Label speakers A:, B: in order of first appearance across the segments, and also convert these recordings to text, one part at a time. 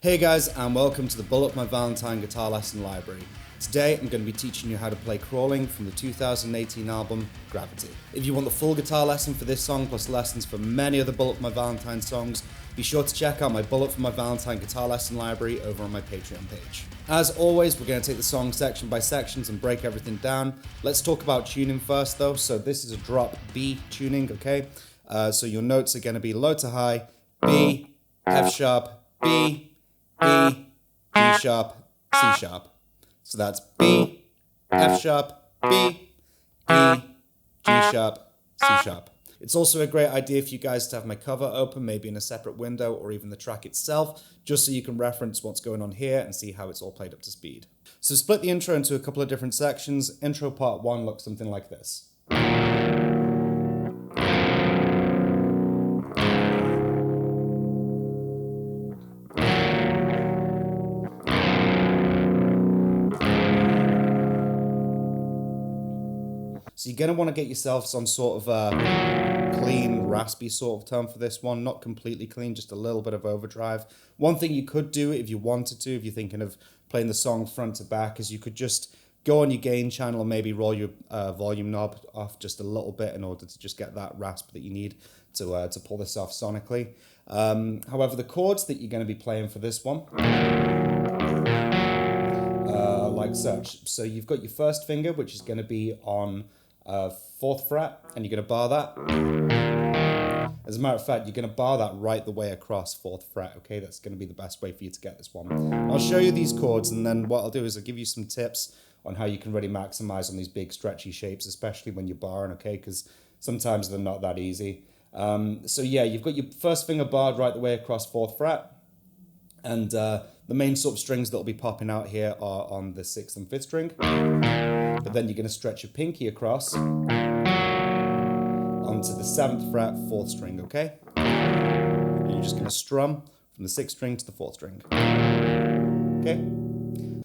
A: Hey guys, and welcome to the Pull Up My Valentine guitar lesson library. Today I'm going to be teaching you how to play Crawling from the 2018 album Gravity. If you want the full guitar lesson for this song plus lessons for many other Pull Up My Valentine songs, be sure to check out my Pull Up for My Valentine guitar lesson library over on my Patreon page. As always, we're going to take the song section by sections and break everything down. Let's talk about tuning first though. So this is a drop B tuning, okay? So your notes are going to be low to high, B, F sharp, B, E, G sharp, C sharp. So that's B, F sharp, B, E, G sharp, C sharp. It's also a great idea for you guys to have my cover open, maybe in a separate window or even the track itself, just so you can reference what's going on here and see how it's all played up to speed. So split the intro into a couple of different sections. Intro part 1 looks something like this. So you're going to want to get yourself some sort of a clean, raspy sort of tone for this one. Not completely clean, just a little bit of overdrive. One thing you could do if you wanted to, if you're thinking of playing the song front to back, is you could just go on your gain channel and maybe roll your volume knob off just a little bit in order to just get that rasp that you need to pull this off sonically. However, the chords that you're going to be playing for this one, like such. So you've got your first finger, which is going to be on 4th fret, and you're going to bar that. As a matter of fact, you're going to bar that right the way across 4th fret, okay? That's going to be the best way for you to get this one. I'll show you these chords, and then what I'll do is I'll give you some tips on how you can really maximize on these big stretchy shapes, especially when you're barring, okay? Because sometimes they're not that easy. So yeah, you've got your first finger barred right the way across 4th fret, and the main sort of strings that will be popping out here are on the 6th and 5th string. But then you're going to stretch your pinky across onto the 7th fret, 4th string, okay? And you're just going to strum from the 6th string to the 4th string. Okay?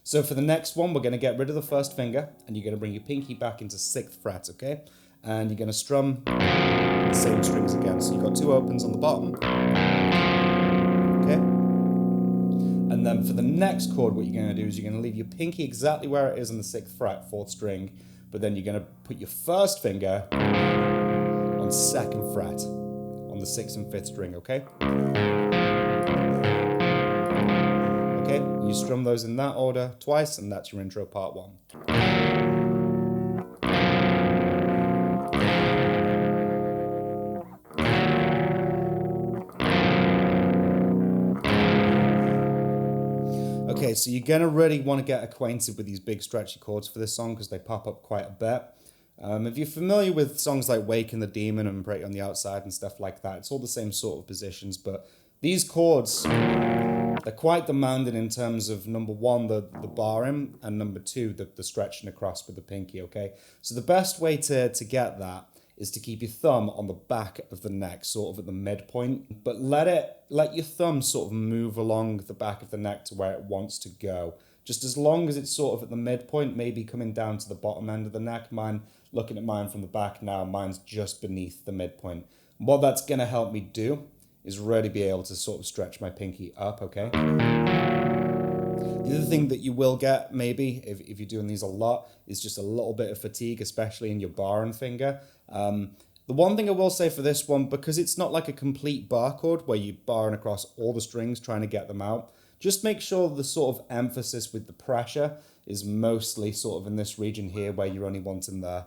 A: So for the next one, we're going to get rid of the first finger, and you're going to bring your pinky back into 6th fret, okay? And you're going to strum the same strings again. So you've got 2 opens on the bottom. Okay? And then for the next chord, what you're going to do is you're going to leave your pinky exactly where it is on the 6th fret, 4th string, but then you're going to put your first finger on 2nd fret on the 6th and 5th string, okay? Okay, you strum those in that order twice, and that's your intro part 1. Okay, so you're going to really want to get acquainted with these big stretchy chords for this song because they pop up quite a bit. If you're familiar with songs like Waking the Demon and Break on the Outside and stuff like that, it's all the same sort of positions, but these chords, they're quite demanding in terms of, number 1, the barring, and number 2, the stretching across with the pinky, okay? So the best way to get that is to keep your thumb on the back of the neck, sort of at the midpoint, but let your thumb sort of move along the back of the neck to where it wants to go. Just as long as it's sort of at the midpoint, maybe coming down to the bottom end of the neck. Looking at mine from the back now, mine's just beneath the midpoint. What that's going to help me do is really be able to sort of stretch my pinky up, okay? The other thing that you will get, maybe, if you're doing these a lot, is just a little bit of fatigue, especially in your barring finger. The one thing I will say for this one, because it's not like a complete bar chord where you're barring across all the strings trying to get them out, just make sure the sort of emphasis with the pressure is mostly sort of in this region here where you're only wanting the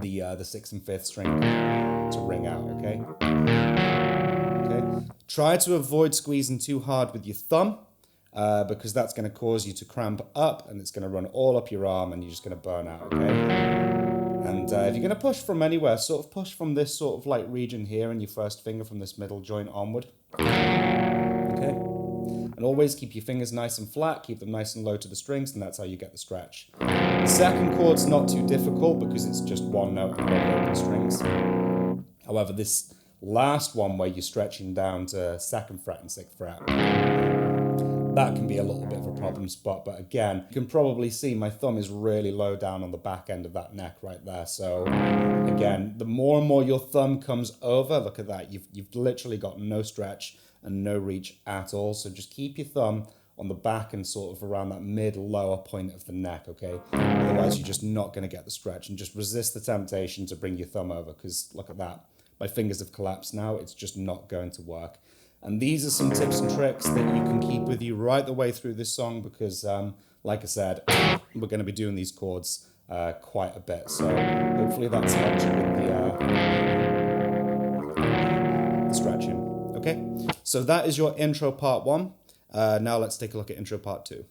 A: 6th and 5th string to ring out, okay? Okay. Try to avoid squeezing too hard with your thumb, because that's going to cause you to cramp up and it's going to run all up your arm and you're just going to burn out, okay? And if you're going to push from anywhere, sort of push from this sort of like region here and your first finger from this middle joint onward. Okay? And always keep your fingers nice and flat, keep them nice and low to the strings, and that's how you get the stretch. The second chord's not too difficult because it's just 1 note and 1 open strings. However, this last one where you're stretching down to 2nd fret and 6th fret, that can be a little bit of a problem spot, but again, you can probably see my thumb is really low down on the back end of that neck right there. So again, the more and more your thumb comes over, look at that, you've literally got no stretch, and no reach at all. So just keep your thumb on the back and sort of around that mid-lower point of the neck, okay? Otherwise, you're just not going to get the stretch. And just resist the temptation to bring your thumb over, because look at that. My fingers have collapsed now. It's just not going to work. And these are some tips and tricks that you can keep with you right the way through this song, because, like I said, we're going to be doing these chords quite a bit. So hopefully that's helped you with the stretching. Okay, so that is your intro part 1. Now let's take a look at intro part 2.